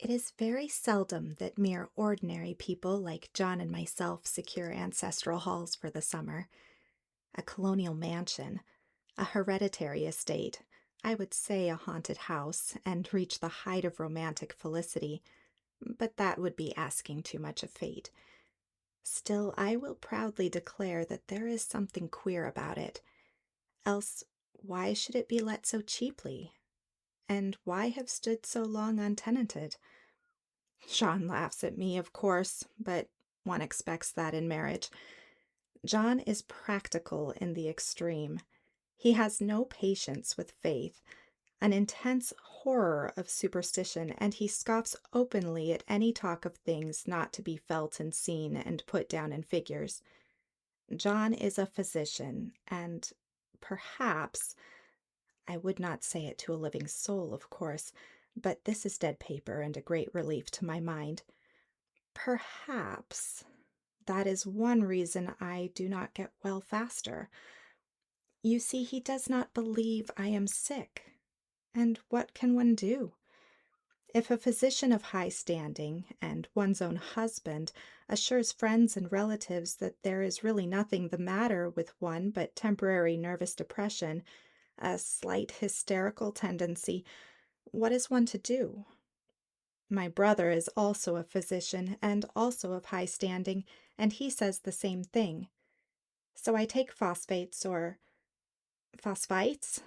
It is very seldom that mere ordinary people like John and myself secure ancestral halls for the summer. A colonial mansion, a hereditary estate, I would say a haunted house, and reach the height of romantic felicity, but that would be asking too much of fate. Still, I will proudly declare that there is something queer about it. Else, why should it be let so cheaply? And why have stood so long untenanted? John laughs at me, of course, but one expects that in marriage. John is practical in the extreme. He has no patience with faith, an intense horror of superstition, and he scoffs openly at any talk of things not to be felt and seen and put down in figures. John is a physician, and perhaps, I would not say it to a living soul, of course, but this is dead paper and a great relief to my mind. Perhaps that is one reason I do not get well faster. You see, he does not believe I am sick. And what can one do? If a physician of high standing, and one's own husband, assures friends and relatives that there is really nothing the matter with one but temporary nervous depression, a slight hysterical tendency, what is one to do? My brother is also a physician and also of high standing, and he says the same thing. So I take phosphates or phosphites,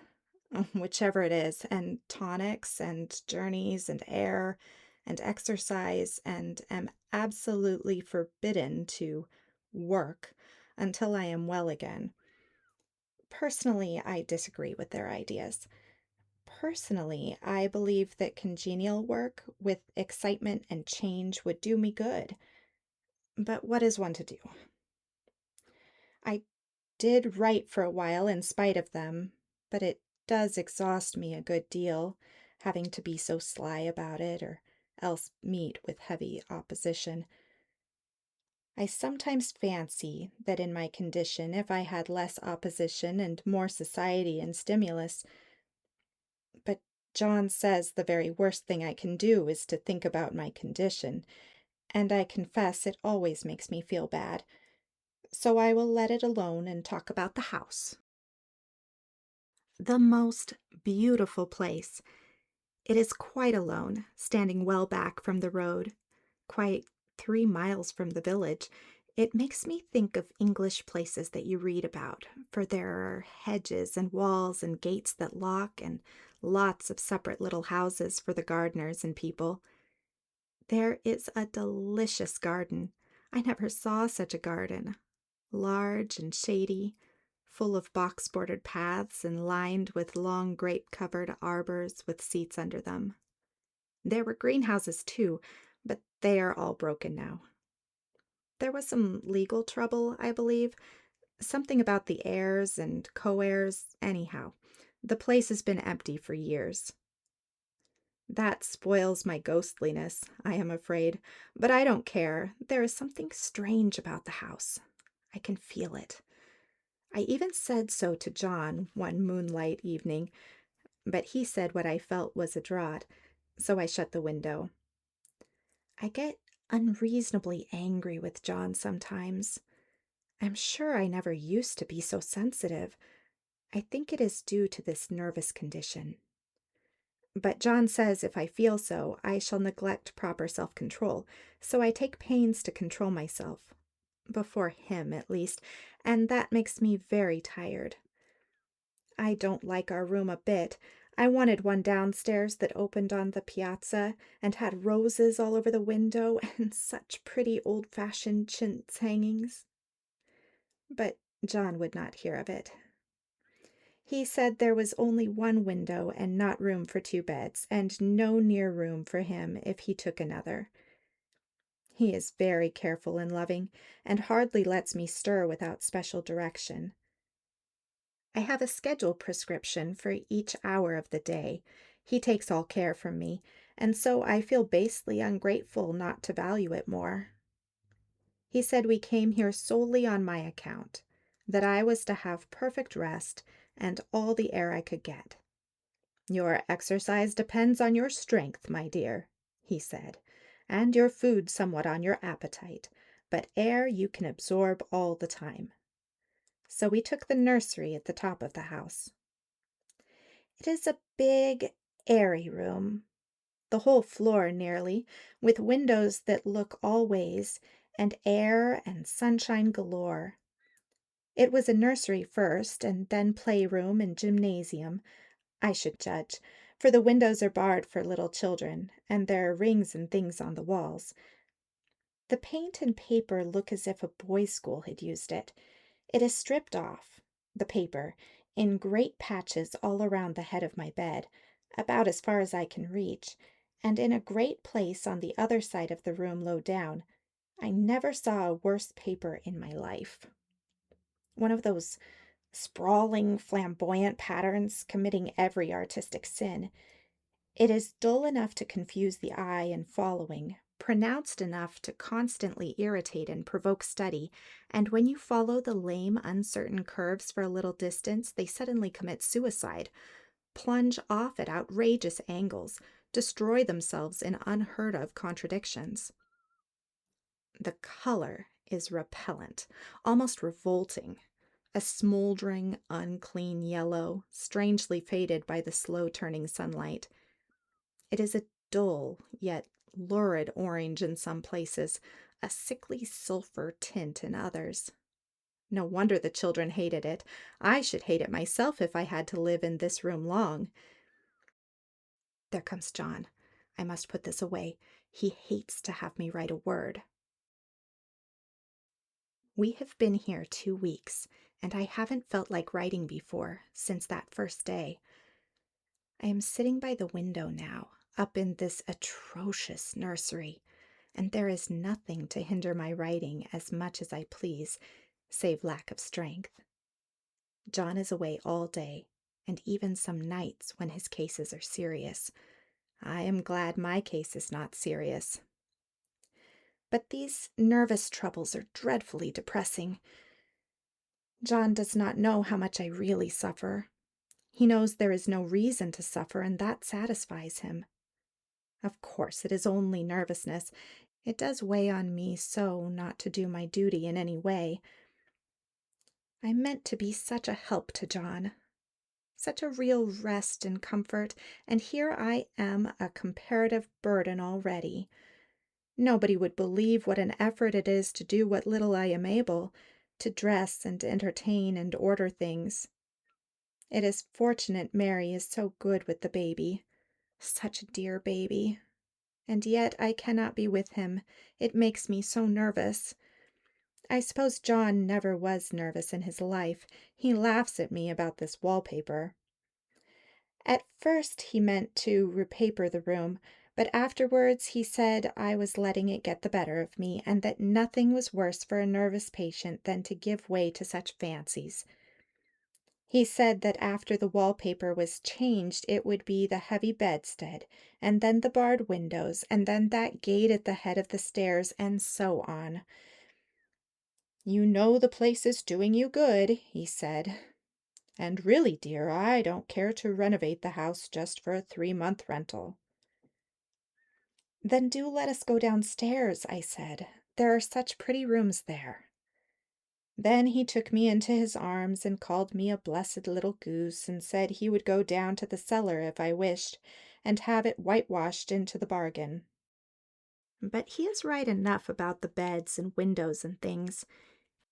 whichever it is, and tonics and journeys and air and exercise, and am absolutely forbidden to work until I am well again. Personally, I disagree with their ideas. Personally, I believe that congenial work with excitement and change would do me good. But what is one to do? I did write for a while in spite of them, but it does exhaust me a good deal, having to be so sly about it, or else meet with heavy opposition. I sometimes fancy that in my condition, if I had less opposition and more society and stimulus, but John says the very worst thing I can do is to think about my condition, and I confess it always makes me feel bad. So I will let it alone and talk about the house. The most beautiful place. It is quite alone, standing well back from the road, quite 3 miles from the village. It makes me think of English places that you read about, for there are hedges and walls and gates that lock, and lots of separate little houses for the gardeners and people. There is a delicious garden. I never saw such a garden. Large and shady, full of box-bordered paths and lined with long grape-covered arbors with seats under them. There were greenhouses too, but they are all broken now. There was some legal trouble, I believe, something about the heirs and co-heirs, anyhow. The place has been empty for years. That spoils my ghostliness, I am afraid, but I don't care. There is something strange about the house. I can feel it. I even said so to John one moonlight evening, but he said what I felt was a draught, so I shut the window. I get unreasonably angry with John sometimes. I'm sure I never used to be so sensitive. I think it is due to this nervous condition. But John says if I feel so, I shall neglect proper self-control, so I take pains to control myself. Before him, at least, and that makes me very tired. I don't like our room a bit. I wanted one downstairs that opened on the piazza and had roses all over the window and such pretty old-fashioned chintz hangings. But John would not hear of it. He said there was only one window and not room for 2 beds, and no near room for him if he took another. He is very careful and loving, and hardly lets me stir without special direction. I have a schedule prescription for each hour of the day. He takes all care from me, and so I feel basely ungrateful not to value it more. He said we came here solely on my account, that I was to have perfect rest and all the air I could get. Your exercise depends on your strength, my dear, he said, "and your food somewhat on your appetite, but air you can absorb all the time." So we took the nursery at the top of the house. It is a big, airy room, the whole floor nearly, with windows that look all ways, and air and sunshine galore. It was a nursery first, and then playroom and gymnasium, I should judge, for the windows are barred for little children, and there are rings and things on the walls. The paint and paper look as if a boys' school had used it. It is stripped off, the paper, in great patches all around the head of my bed, about as far as I can reach, and in a great place on the other side of the room low down. I never saw a worse paper in my life. One of those sprawling, flamboyant patterns committing every artistic sin. It is dull enough to confuse the eye in following, pronounced enough to constantly irritate and provoke study, and when you follow the lame, uncertain curves for a little distance, they suddenly commit suicide, plunge off at outrageous angles, destroy themselves in unheard-of contradictions. The color is repellent, almost revolting. A smoldering, unclean yellow, strangely faded by the slow-turning sunlight. It is a dull, yet lurid orange in some places, a sickly sulphur tint in others. No wonder the children hated it. I should hate it myself if I had to live in this room long. There comes John. I must put this away. He hates to have me write a word. We have been here 2 weeks, and I haven't felt like writing before since that first day. I am sitting by the window now, up in this atrocious nursery, and there is nothing to hinder my writing as much as I please, save lack of strength. John is away all day, and even some nights when his cases are serious. I am glad my case is not serious. But these nervous troubles are dreadfully depressing. John does not know how much I really suffer. He knows there is no reason to suffer, and that satisfies him. Of course, it is only nervousness. It does weigh on me so not to do my duty in any way. I meant to be such a help to John, such a real rest and comfort, and here I am a comparative burden already. Nobody would believe what an effort it is to do what little I am able, to dress and entertain and order things. It is fortunate Mary is so good with the baby. Such a dear baby. And yet I cannot be with him. It makes me so nervous. I suppose John never was nervous in his life. He laughs at me about this wallpaper. At first he meant to repaper the room, but afterwards he said I was letting it get the better of me, and that nothing was worse for a nervous patient than to give way to such fancies. He said that after the wallpaper was changed it would be the heavy bedstead, and then the barred windows, and then that gate at the head of the stairs, and so on. "You know the place is doing you good," he said. "And really, dear, I don't care to renovate the house just for a 3-month rental." "Then do let us go downstairs," I said. "There are such pretty rooms there." Then he took me into his arms and called me a blessed little goose, and said he would go down to the cellar if I wished, and have it whitewashed into the bargain. But he is right enough about the beds and windows and things.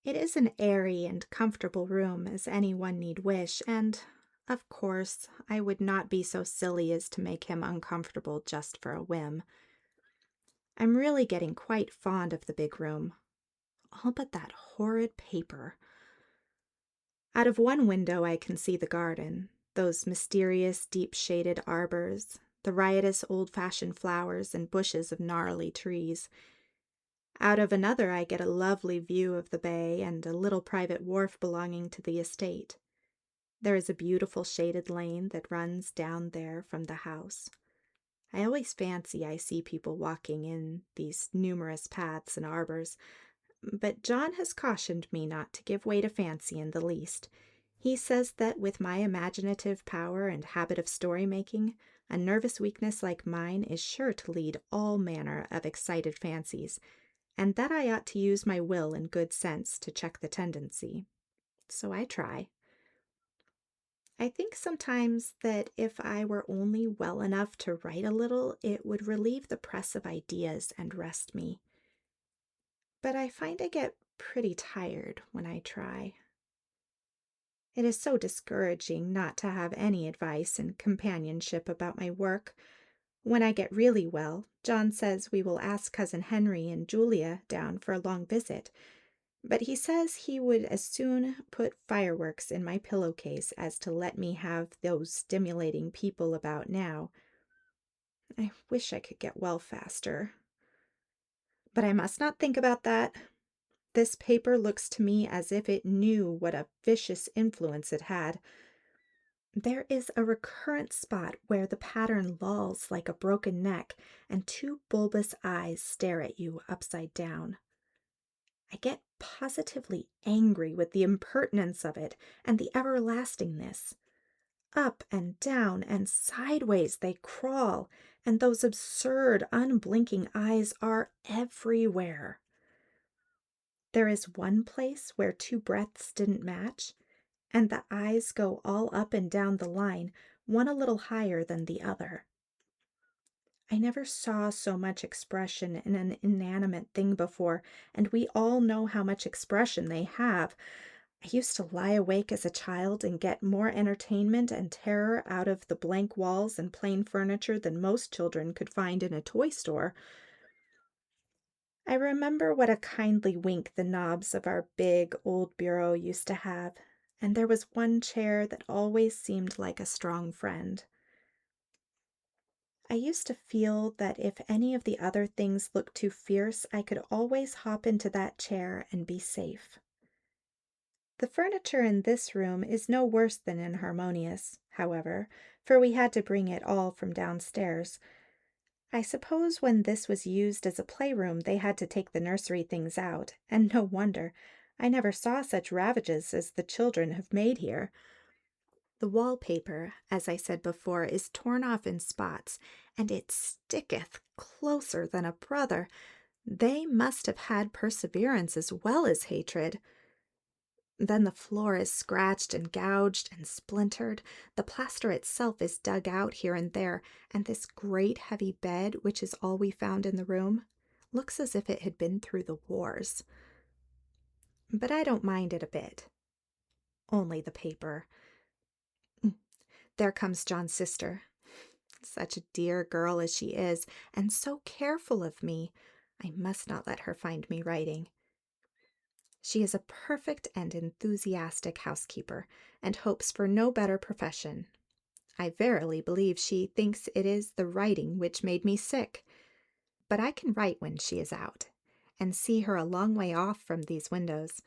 It is an airy and comfortable room, as any one need wish, and, of course, I would not be so silly as to make him uncomfortable just for a whim. I'm really getting quite fond of the big room. All but that horrid paper. Out of one window I can see the garden, those mysterious, deep-shaded arbors, the riotous old-fashioned flowers and bushes of gnarly trees. Out of another I get a lovely view of the bay and a little private wharf belonging to the estate. There is a beautiful shaded lane that runs down there from the house. I always fancy I see people walking in these numerous paths and arbors, but John has cautioned me not to give way to fancy in the least. He says that with my imaginative power and habit of story-making, A nervous weakness like mine is sure to lead all manner of excited fancies, and that I ought to use my will and good sense to check the tendency. So I try. I think sometimes that if I were only well enough to write a little, it would relieve the press of ideas and rest me. But I find I get pretty tired when I try. It is so discouraging not to have any advice and companionship about my work. When I get really well, John says we will ask Cousin Henry and Julia down for a long visit, but he says he would as soon put fireworks in my pillowcase as to let me have those stimulating people about now. I wish I could get well faster. But I must not think about that. This paper looks to me as if it knew what a vicious influence it had. There is a recurrent spot where the pattern lolls like a broken neck, and two bulbous eyes stare at you upside down. I get positively angry with the impertinence of it and the everlastingness. Up and down and sideways they crawl, and those absurd, unblinking eyes are everywhere. There is one place where two breaths didn't match, and the eyes go all up and down the line, one a little higher than the other. I never saw so much expression in an inanimate thing before, and we all know how much expression they have. I used to lie awake as a child and get more entertainment and terror out of the blank walls and plain furniture than most children could find in a toy store. I remember what a kindly wink the knobs of our big old bureau used to have, and there was one chair that always seemed like a strong friend. I used to feel that if any of the other things looked too fierce, I could always hop into that chair and be safe. The furniture in this room is no worse than inharmonious, however, for we had to bring it all from downstairs. I suppose when this was used as a playroom, they had to take the nursery things out, and no wonder. I never saw such ravages as the children have made here. The wallpaper, as I said before, is torn off in spots, and it sticketh closer than a brother. They must have had perseverance as well as hatred. Then the floor is scratched and gouged and splintered. The plaster itself is dug out here and there, and this great heavy bed, which is all we found in the room, looks as if it had been through the wars. But I don't mind it a bit. Only the paper. There comes John's sister. Such a dear girl as she is, and so careful of me. I must not let her find me writing. She is a perfect and enthusiastic housekeeper, and hopes for no better profession. I verily believe she thinks it is the writing which made me sick. But I can write when she is out, and see her a long way off from these windows.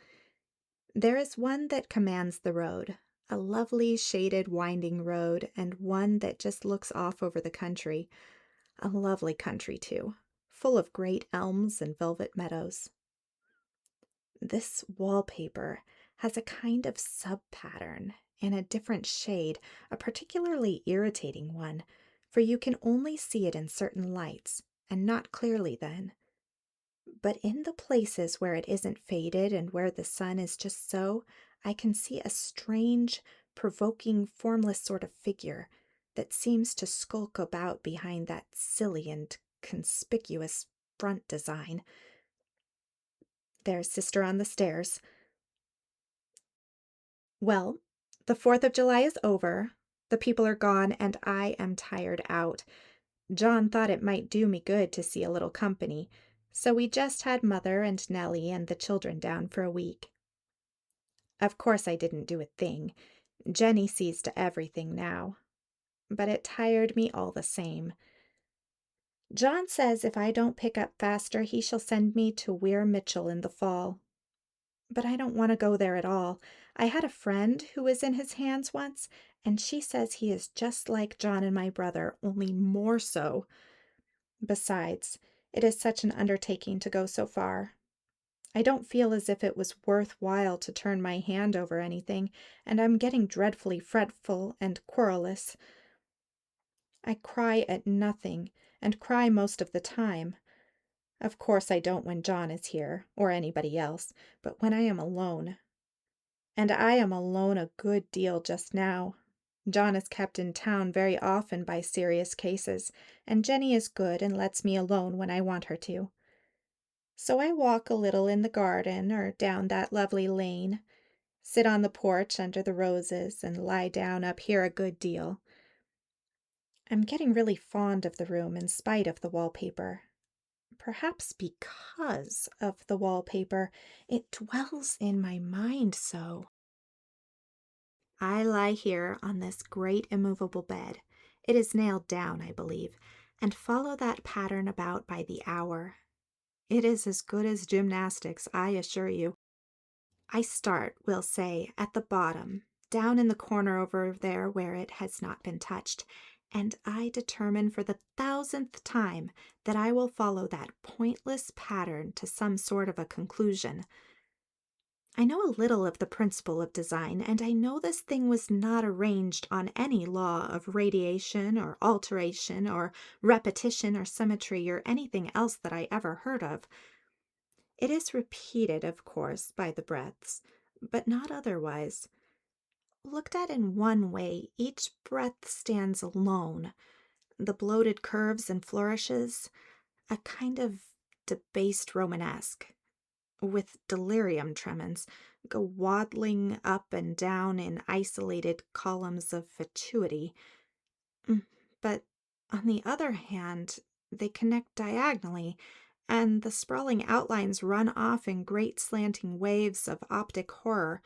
There is one that commands the road, a lovely shaded winding road, and one that just looks off over the country. A lovely country, too, full of great elms and velvet meadows. This wallpaper has a kind of sub-pattern in a different shade, a particularly irritating one, for you can only see it in certain lights, and not clearly then. But in the places where it isn't faded and where the sun is just so, I can see a strange, provoking, formless sort of figure that seems to skulk about behind that silly and conspicuous front design. There's Sister on the stairs. Well, the 4th of July is over. The people are gone, and I am tired out. John thought it might do me good to see a little company, so we just had Mother and Nellie and the children down for a week. Of course I didn't do a thing. Jenny sees to everything now. But it tired me all the same. John says if I don't pick up faster, he shall send me to Weir Mitchell in the fall. But I don't want to go there at all. I had a friend who was in his hands once, and she says he is just like John and my brother, only more so. Besides, it is such an undertaking to go so far. I don't feel as if it was worth while to turn my hand over anything, and I'm getting dreadfully fretful and querulous. I cry at nothing, and cry most of the time. Of course I don't when John is here, or anybody else, but when I am alone. And I am alone a good deal just now. John is kept in town very often by serious cases, and Jenny is good and lets me alone when I want her to. So I walk a little in the garden or down that lovely lane, sit on the porch under the roses, and lie down up here a good deal. I'm getting really fond of the room in spite of the wallpaper. Perhaps because of the wallpaper, it dwells in my mind so. I lie here on this great immovable bed. It is nailed down, I believe, and follow that pattern about by the hour. It is as good as gymnastics, I assure you. I start, we'll say, at the bottom, down in the corner over there where it has not been touched, and I determine for the 1,000th time that I will follow that pointless pattern to some sort of a conclusion. I know a little of the principle of design, and I know this thing was not arranged on any law of radiation or alteration or repetition or symmetry or anything else that I ever heard of. It is repeated, of course, by the breaths, but not otherwise. Looked at in one way, each breath stands alone. The bloated curves and flourishes, a kind of debased Romanesque, with delirium tremens, go waddling up and down in isolated columns of fatuity. But on the other hand, they connect diagonally, and the sprawling outlines run off in great slanting waves of optic horror,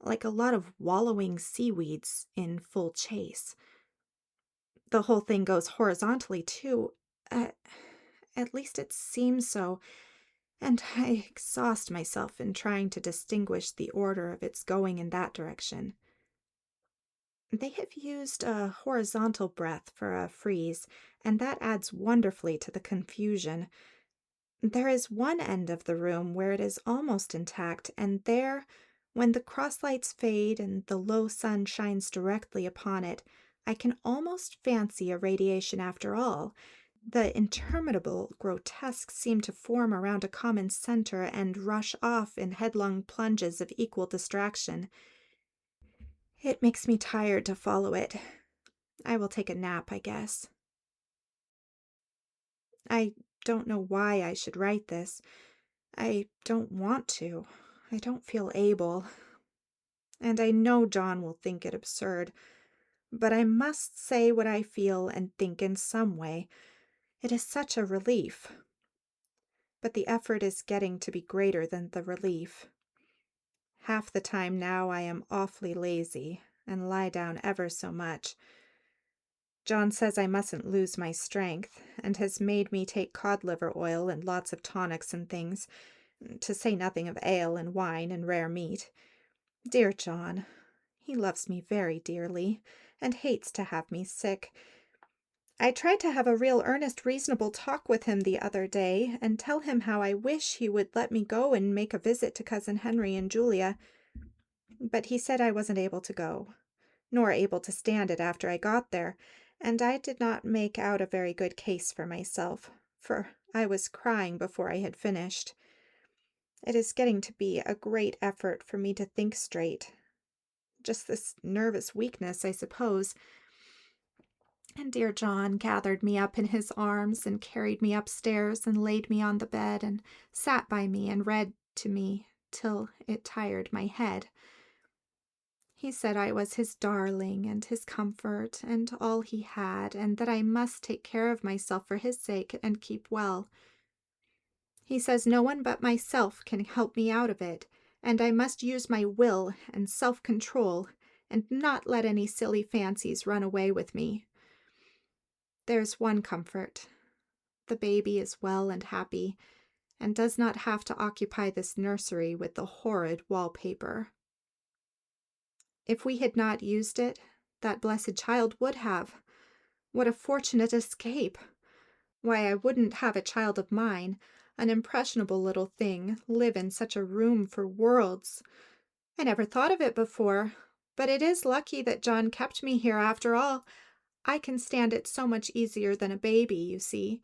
like a lot of wallowing seaweeds in full chase. The whole thing goes horizontally, too. At least it seems so, and I exhaust myself in trying to distinguish the order of its going in that direction. They have used a horizontal breath for a frieze, and that adds wonderfully to the confusion. There is one end of the room where it is almost intact, and there, when the crosslights fade and the low sun shines directly upon it, I can almost fancy a radiation after all. The interminable grotesques seem to form around a common center and rush off in headlong plunges of equal distraction. It makes me tired to follow it. I will take a nap, I guess. I don't know why I should write this. I don't want to. I don't feel able. And I know John will think it absurd. But I must say what I feel and think in some way. It is such a relief. But the effort is getting to be greater than the relief. Half the time now I am awfully lazy and lie down ever so much. John says I mustn't lose my strength, and has made me take cod liver oil and lots of tonics and things, to say nothing of ale and wine and rare meat. Dear John, he loves me very dearly, and hates to have me sick. I tried to have a real earnest, reasonable talk with him the other day, and tell him how I wish he would let me go and make a visit to Cousin Henry and Julia, but he said I wasn't able to go, nor able to stand it after I got there, and I did not make out a very good case for myself, for I was crying before I had finished. It is getting to be a great effort for me to think straight. Just this nervous weakness, I suppose. And dear John gathered me up in his arms and carried me upstairs and laid me on the bed and sat by me and read to me till it tired my head. He said I was his darling and his comfort and all he had, and that I must take care of myself for his sake and keep well. He says no one but myself can help me out of it, and I must use my will and self-control and not let any silly fancies run away with me. There's one comfort. The baby is well and happy, and does not have to occupy this nursery with the horrid wallpaper. If we had not used it, that blessed child would have. What a fortunate escape! Why, I wouldn't have a child of mine, an impressionable little thing, live in such a room for worlds. I never thought of it before, but it is lucky that John kept me here after all. I can stand it so much easier than a baby, you see.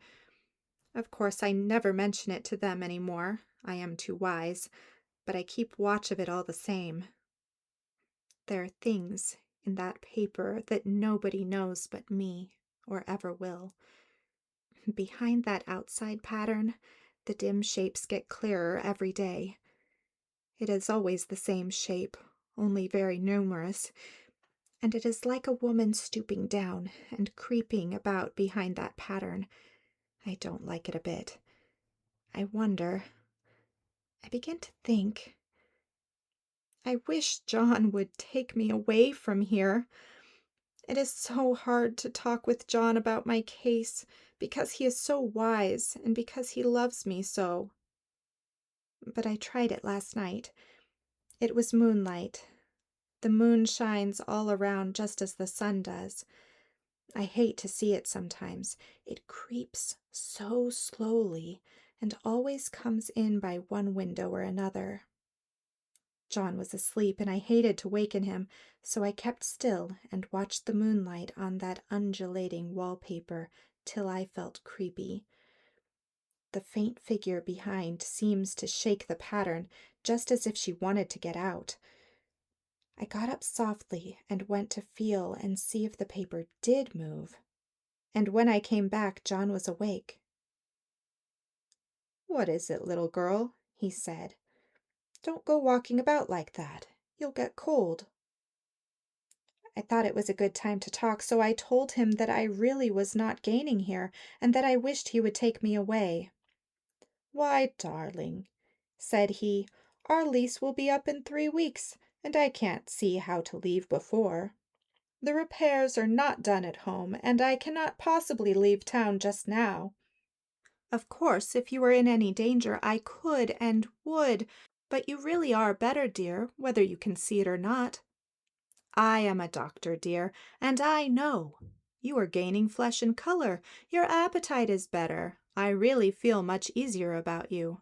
Of course, I never mention it to them any more. I am too wise, but I keep watch of it all the same. There are things in that paper that nobody knows but me, or ever will. Behind that outside pattern, the dim shapes get clearer every day. It is always the same shape, only very numerous, and it is like a woman stooping down and creeping about behind that pattern. I don't like it a bit. I wonder. I begin to think. I wish John would take me away from here. It is so hard to talk with John about my case, because he is so wise and because he loves me so. But I tried it last night. It was moonlight. The moon shines all around just as the sun does. I hate to see it sometimes. It creeps so slowly and always comes in by one window or another. John was asleep, and I hated to waken him, so I kept still and watched the moonlight on that undulating wallpaper till I felt creepy. The faint figure behind seems to shake the pattern, just as if she wanted to get out. I got up softly and went to feel and see if the paper did move. And when I came back, John was awake. "What is it, little girl?" he said. "Don't go walking about like that. You'll get cold." I thought it was a good time to talk, so I told him that I really was not gaining here, and that I wished he would take me away. "Why, darling," said he, "our lease will be up in 3 weeks, and I can't see how to leave before. The repairs are not done at home, and I cannot possibly leave town just now. Of course, if you were in any danger, I could and would, but you really are better, dear, whether you can see it or not. I am a doctor, dear, and I know. You are gaining flesh and color. Your appetite is better. I really feel much easier about you."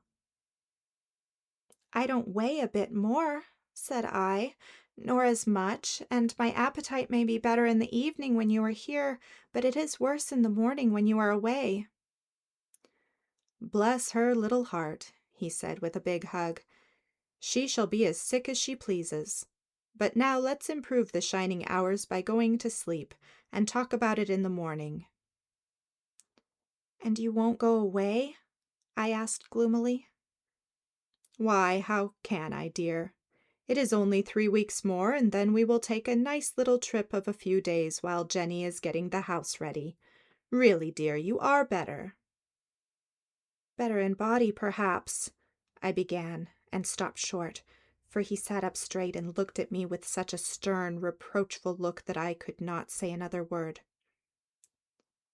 "I don't weigh a bit more," said I, "nor as much, and my appetite may be better in the evening when you are here, but it is worse in the morning when you are away." "Bless her little heart," he said with a big hug. "She shall be as sick as she pleases. But now let's improve the shining hours by going to sleep, and talk about it in the morning." "And you won't go away?" I asked gloomily. "Why, how can I, dear? It is only 3 weeks more, and then we will take a nice little trip of a few days while Jenny is getting the house ready. Really, dear, you are better." "Better in body, perhaps," I began, and stopped short, for he sat up straight and looked at me with such a stern, reproachful look that I could not say another word.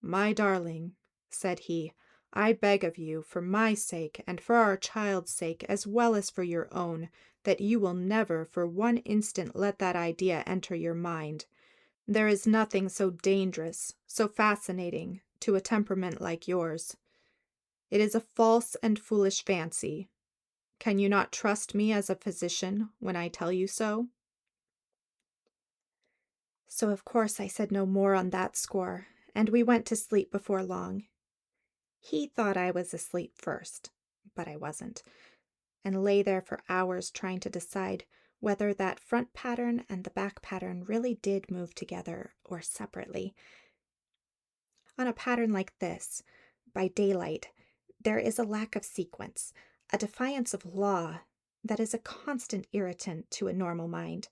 "My darling," said he, "I beg of you, for my sake and for our child's sake, as well as for your own, that you will never for one instant let that idea enter your mind. There is nothing so dangerous, so fascinating, to a temperament like yours. It is a false and foolish fancy. Can you not trust me as a physician when I tell you so?" So of course I said no more on that score, and we went to sleep before long. He thought I was asleep first, but I wasn't, and lay there for hours trying to decide whether that front pattern and the back pattern really did move together or separately. On a pattern like this, by daylight, there is a lack of sequence, a defiance of law that is a constant irritant to a normal mind.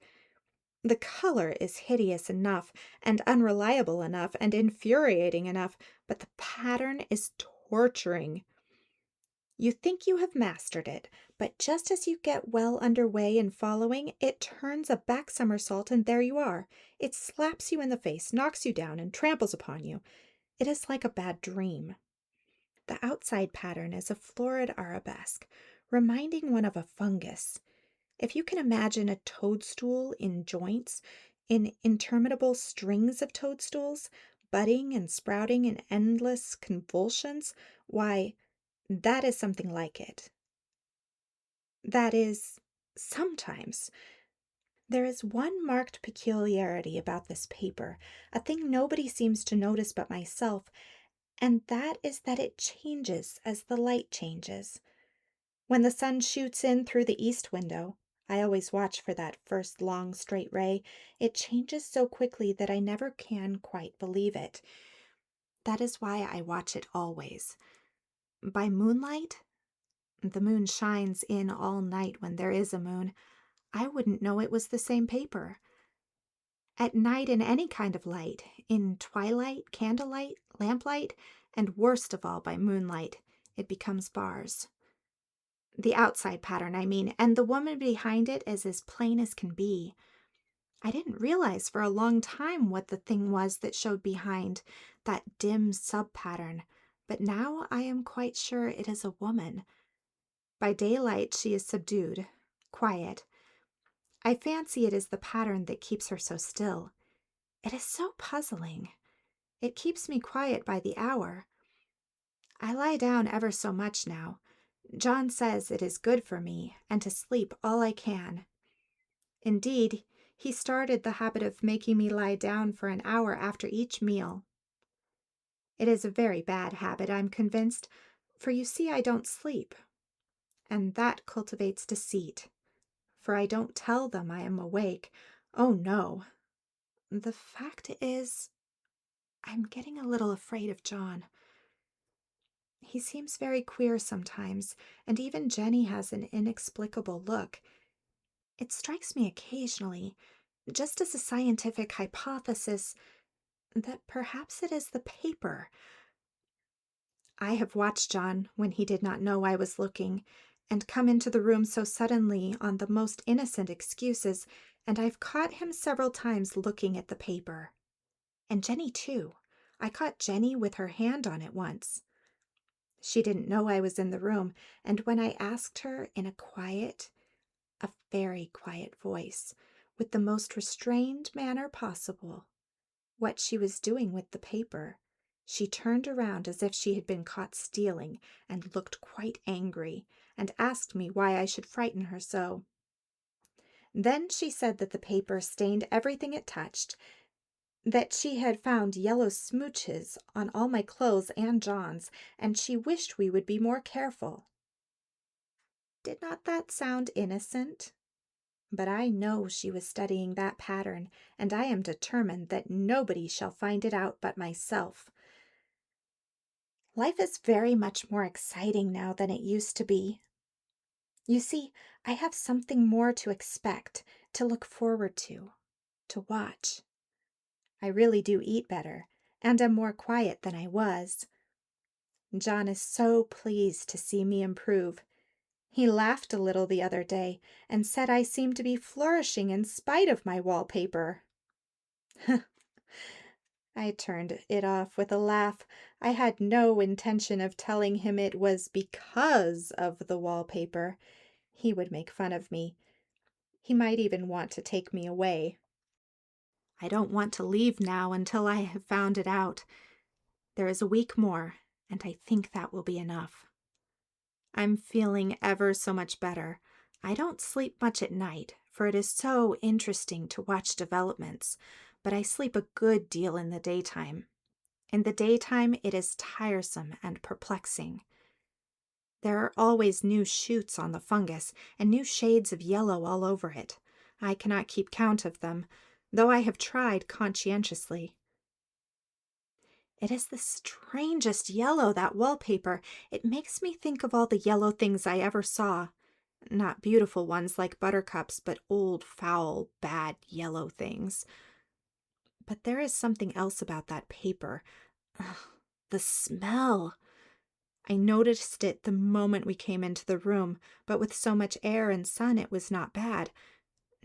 The color is hideous enough, and unreliable enough, and infuriating enough, but the pattern is torturing. You think you have mastered it, but just as you get well under way in following, it turns a back somersault, and there you are. It slaps you in the face, knocks you down, and tramples upon you. It is like a bad dream. The outside pattern is a florid arabesque, reminding one of a fungus. If you can imagine a toadstool in joints, in interminable strings of toadstools, budding and sprouting in endless convulsions, why, that is something like it. That is, sometimes. There is one marked peculiarity about this paper, a thing nobody seems to notice but myself, and that is that it changes as the light changes. When the sun shoots in through the east window, I always watch for that first long straight ray. It changes so quickly that I never can quite believe it. That is why I watch it always. By moonlight, the moon shines in all night when there is a moon. I wouldn't know it was the same paper. At night, in any kind of light, in twilight, candlelight, lamplight, and worst of all by moonlight, it becomes bars. The outside pattern, I mean, and the woman behind it is as plain as can be. I didn't realize for a long time what the thing was that showed behind, that dim sub-pattern, but now I am quite sure it is a woman. By daylight she is subdued, quiet. I fancy it is the pattern that keeps her so still. It is so puzzling. It keeps me quiet by the hour. I lie down ever so much now. John says it is good for me, and to sleep all I can. Indeed, he started the habit of making me lie down for an hour after each meal. It is a very bad habit, I'm convinced, for you see I don't sleep. And that cultivates deceit, for I don't tell them I am awake. Oh, no. The fact is, I'm getting a little afraid of John. He seems very queer sometimes, and even Jenny has an inexplicable look. It strikes me occasionally, just as a scientific hypothesis, that perhaps it is the paper. I have watched John when he did not know I was looking, and come into the room so suddenly on the most innocent excuses, and I've caught him several times looking at the paper. And Jenny, too. I caught Jenny with her hand on it once. She didn't know I was in the room, and when I asked her in a very quiet voice, with the most restrained manner possible, what she was doing with the paper, she turned around as if she had been caught stealing, and looked quite angry, and asked me why I should frighten her so. Then she said that the paper stained everything it touched, that she had found yellow smooches on all my clothes and John's, and she wished we would be more careful. Did not that sound innocent? But I know she was studying that pattern, and I am determined that nobody shall find it out but myself. Life is very much more exciting now than it used to be. You see, I have something more to expect, to look forward to watch. I really do eat better, and am more quiet than I was. John is so pleased to see me improve. He laughed a little the other day, and said I seemed to be flourishing in spite of my wallpaper. I turned it off with a laugh. I had no intention of telling him it was because of the wallpaper. He would make fun of me. He might even want to take me away. I don't want to leave now until I have found it out. There is a week more, and I think that will be enough. I'm feeling ever so much better. I don't sleep much at night, for it is so interesting to watch developments, but I sleep a good deal in the daytime. In the daytime, it is tiresome and perplexing. There are always new shoots on the fungus, and new shades of yellow all over it. I cannot keep count of them, though I have tried conscientiously. It is the strangest yellow, that wallpaper. It makes me think of all the yellow things I ever saw. Not beautiful ones like buttercups, but old, foul, bad yellow things. But there is something else about that paper. Ugh, the smell. I noticed it the moment we came into the room, but with so much air and sun it was not bad.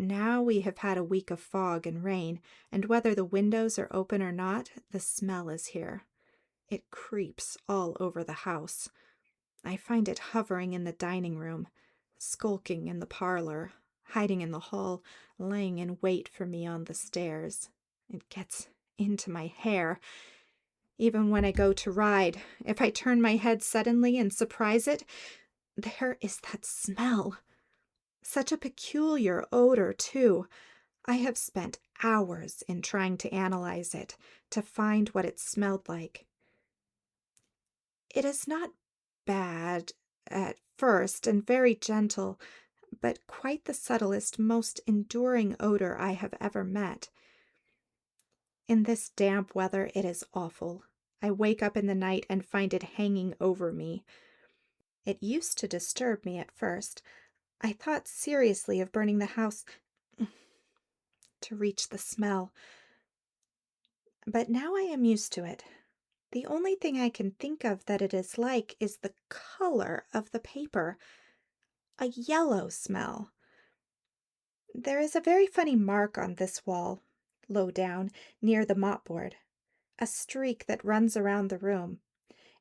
Now we have had a week of fog and rain, and whether the windows are open or not, the smell is here. It creeps all over the house. I find it hovering in the dining room, skulking in the parlor, hiding in the hall, lying in wait for me on the stairs. It gets into my hair. Even when I go to ride, if I turn my head suddenly and surprise it, there is that smell. Such a peculiar odor, too. I have spent hours in trying to analyze it, to find what it smelled like. It is not bad at first and very gentle, but quite the subtlest, most enduring odor I have ever met. In this damp weather, it is awful. I wake up in the night and find it hanging over me. It used to disturb me at first. I thought seriously of burning the house to reach the smell, but now I am used to it. The only thing I can think of that it is like is the color of the paper, a yellow smell. There is a very funny mark on this wall, low down, near the mopboard, a streak that runs around the room.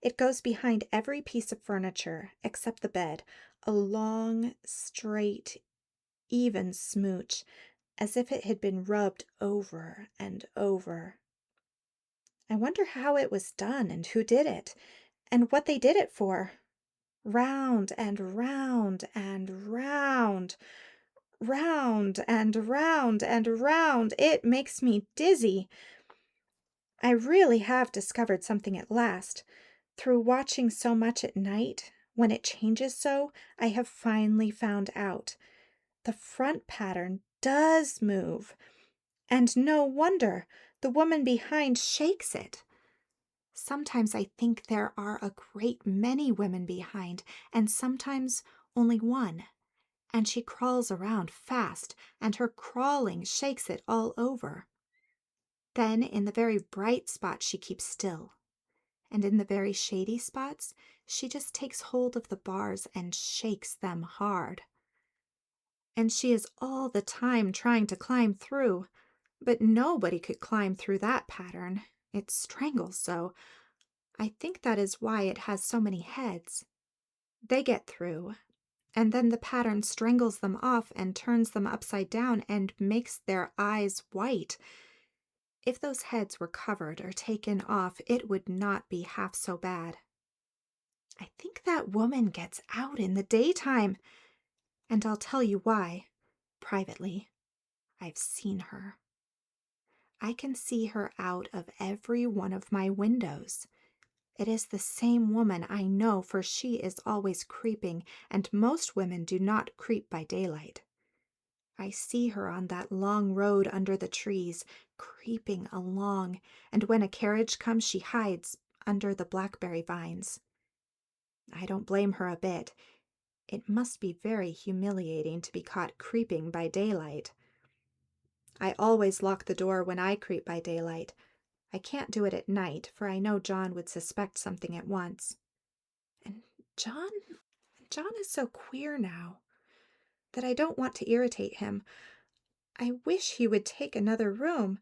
It goes behind every piece of furniture except the bed, a long, straight, even smooch, as if it had been rubbed over and over. I wonder how it was done and who did it, and what they did it for. Round and round and round, round and round and round. It makes me dizzy. I really have discovered something at last. Through watching so much at night, when it changes so, I have finally found out. The front pattern does move, and no wonder. The woman behind shakes it. Sometimes I think there are a great many women behind, and sometimes only one. And she crawls around fast, and her crawling shakes it all over. Then in the very bright spots she keeps still, and in the very shady spots she just takes hold of the bars and shakes them hard. And she is all the time trying to climb through, but nobody could climb through that pattern. It strangles so. I think that is why it has so many heads. They get through, and then the pattern strangles them off and turns them upside down and makes their eyes white. If those heads were covered or taken off, it would not be half so bad. I think that woman gets out in the daytime, and I'll tell you why, privately. I've seen her. I can see her out of every one of my windows. It is the same woman, I know, for she is always creeping, and most women do not creep by daylight. I see her on that long road under the trees, creeping along, and when a carriage comes she hides under the blackberry vines. I don't blame her a bit. It must be very humiliating to be caught creeping by daylight. I always lock the door when I creep by daylight. I can't do it at night, for I know John would suspect something at once. And John is so queer now that I don't want to irritate him. I wish he would take another room.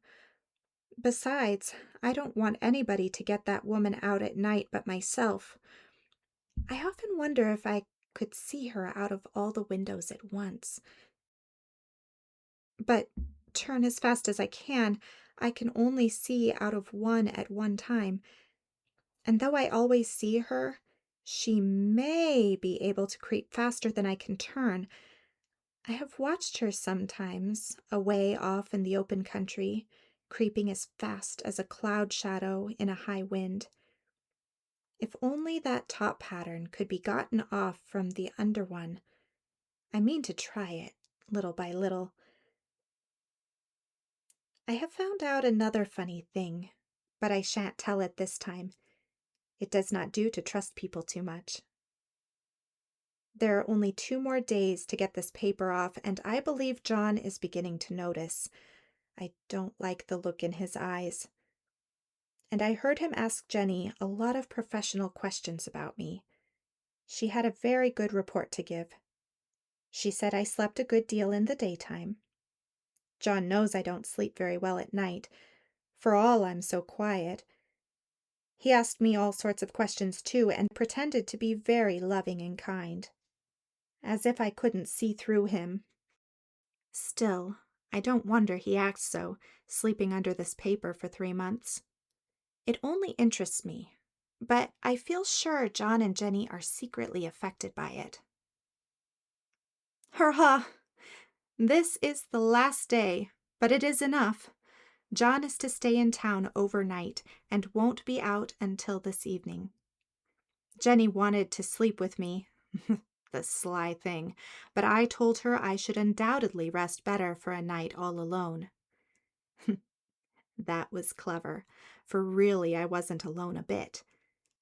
Besides, I don't want anybody to get that woman out at night but myself. I often wonder if I could see her out of all the windows at once. But turn as fast as I can only see out of one at one time. And though I always see her, she may be able to creep faster than I can turn. I have watched her sometimes, away off in the open country, creeping as fast as a cloud shadow in a high wind. If only that top pattern could be gotten off from the under one. I mean to try it, little by little. I have found out another funny thing, but I shan't tell it this time. It does not do to trust people too much. There are only 2 more days to get this paper off, and I believe John is beginning to notice. I don't like the look in his eyes. And I heard him ask Jenny a lot of professional questions about me. She had a very good report to give. She said I slept a good deal in the daytime. John knows I don't sleep very well at night, for all I'm so quiet. He asked me all sorts of questions too, and pretended to be very loving and kind, as if I couldn't see through him. Still, I don't wonder he acts so, sleeping under this paper for 3 months. It only interests me, but I feel sure John and Jenny are secretly affected by it. Hurrah! This is the last day, but it is enough. John is to stay in town overnight and won't be out until this evening. Jenny wanted to sleep with me, the sly thing, but I told her I should undoubtedly rest better for a night all alone. That was clever, for really I wasn't alone a bit.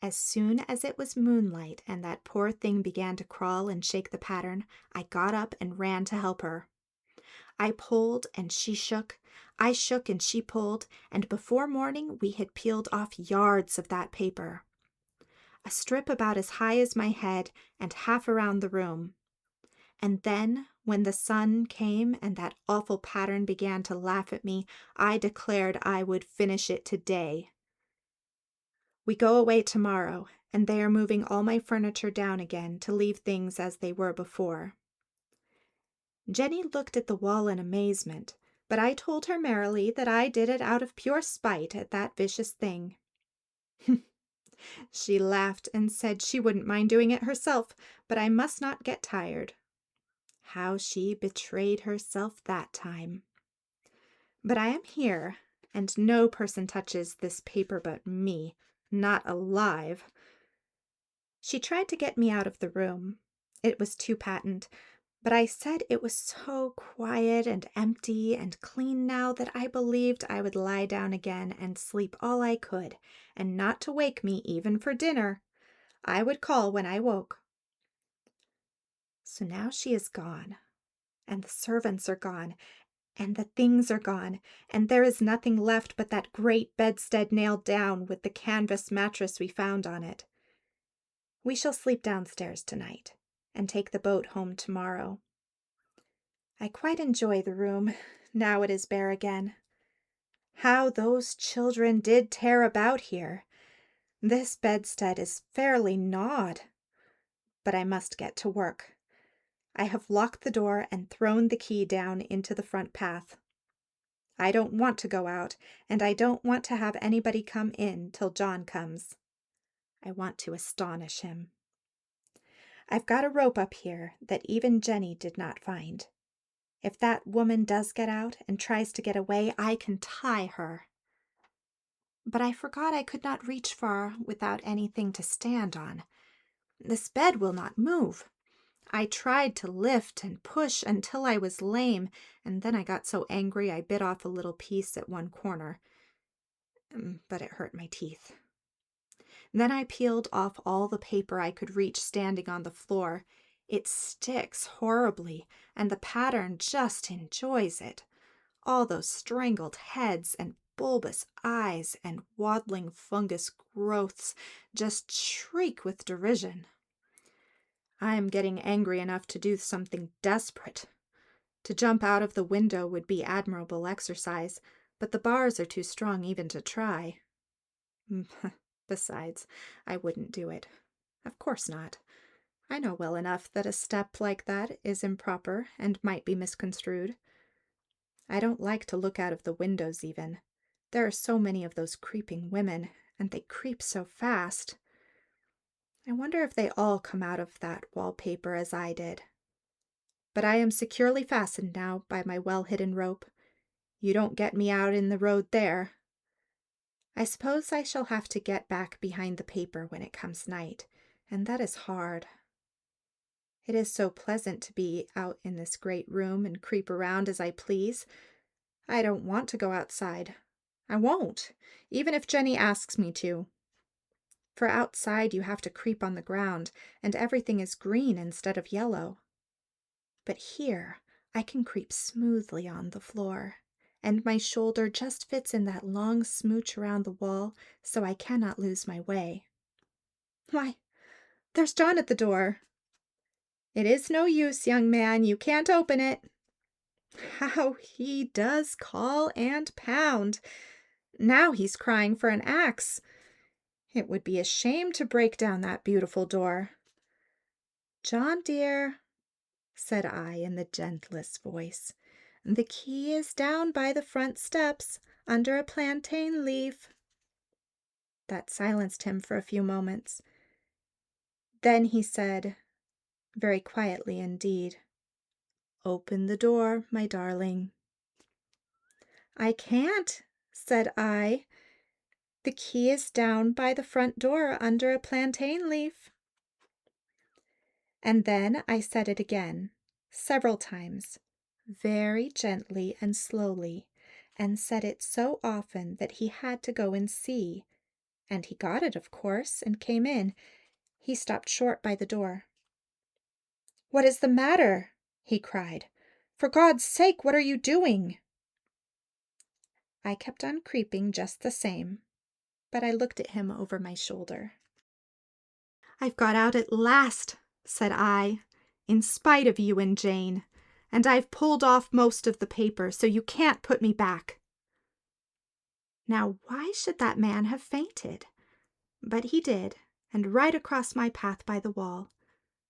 As soon as it was moonlight and that poor thing began to crawl and shake the pattern, I got up and ran to help her. I pulled and she shook, I shook and she pulled, and before morning we had peeled off yards of that paper. A strip about as high as my head and half around the room. And then, when the sun came and that awful pattern began to laugh at me, I declared I would finish it today. We go away tomorrow, and they are moving all my furniture down again to leave things as they were before. Jenny looked at the wall in amazement, but I told her merrily that I did it out of pure spite at that vicious thing. She laughed and said she wouldn't mind doing it herself, but I must not get tired. How she betrayed herself that time. But I am here, and no person touches this paper but me, not alive. She tried to get me out of the room. It was too patent, but I said it was so quiet and empty and clean now that I believed I would lie down again and sleep all I could, and not to wake me even for dinner. I would call when I woke. So now she is gone, and the servants are gone, and the things are gone, and there is nothing left but that great bedstead nailed down with the canvas mattress we found on it. We shall sleep downstairs tonight, and take the boat home tomorrow. I quite enjoy the room, now it is bare again. How those children did tear about here! This bedstead is fairly gnawed. But I must get to work. I have locked the door and thrown the key down into the front path. I don't want to go out, and I don't want to have anybody come in till John comes. I want to astonish him. I've got a rope up here that even Jenny did not find. If that woman does get out and tries to get away, I can tie her. But I forgot I could not reach far without anything to stand on. This bed will not move. I tried to lift and push until I was lame, and then I got so angry I bit off a little piece at one corner. But it hurt my teeth. Then I peeled off all the paper I could reach standing on the floor. It sticks horribly, and the pattern just enjoys it. All those strangled heads and bulbous eyes and waddling fungus growths just shriek with derision. I am getting angry enough to do something desperate. To jump out of the window would be admirable exercise, but the bars are too strong even to try. Besides, I wouldn't do it. Of course not. I know well enough that a step like that is improper and might be misconstrued. I don't like to look out of the windows even. There are so many of those creeping women, and they creep so fast. I wonder if they all come out of that wallpaper as I did. But I am securely fastened now by my well-hidden rope. You don't get me out in the road there. I suppose I shall have to get back behind the paper when it comes night, and that is hard. It is so pleasant to be out in this great room and creep around as I please. I don't want to go outside. I won't, even if Jenny asks me to. For outside you have to creep on the ground, and everything is green instead of yellow. But here I can creep smoothly on the floor, and my shoulder just fits in that long smooch around the wall, so I cannot lose my way. Why, there's John at the door. It is no use, young man, you can't open it. How he does call and pound! Now he's crying for an axe. It would be a shame to break down that beautiful door. John, dear, said I in the gentlest voice, the key is down by the front steps, under a plantain leaf. That silenced him for a few moments. Then he said, very quietly indeed, "Open the door, my darling." "I can't," said I. "The key is down by the front door under a plantain leaf." And then I said it again, several times, very gently and slowly, and said it so often that he had to go and see. And he got it, of course, and came in. He stopped short by the door. "What is the matter?" he cried. "For God's sake, what are you doing?" I kept on creeping just the same, but I looked at him over my shoulder. "I've got out at last," said I, "in spite of you and Jane, and I've pulled off most of the paper, so you can't put me back." Now, why should that man have fainted? But he did, and right across my path by the wall,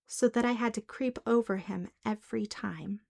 so that I had to creep over him every time.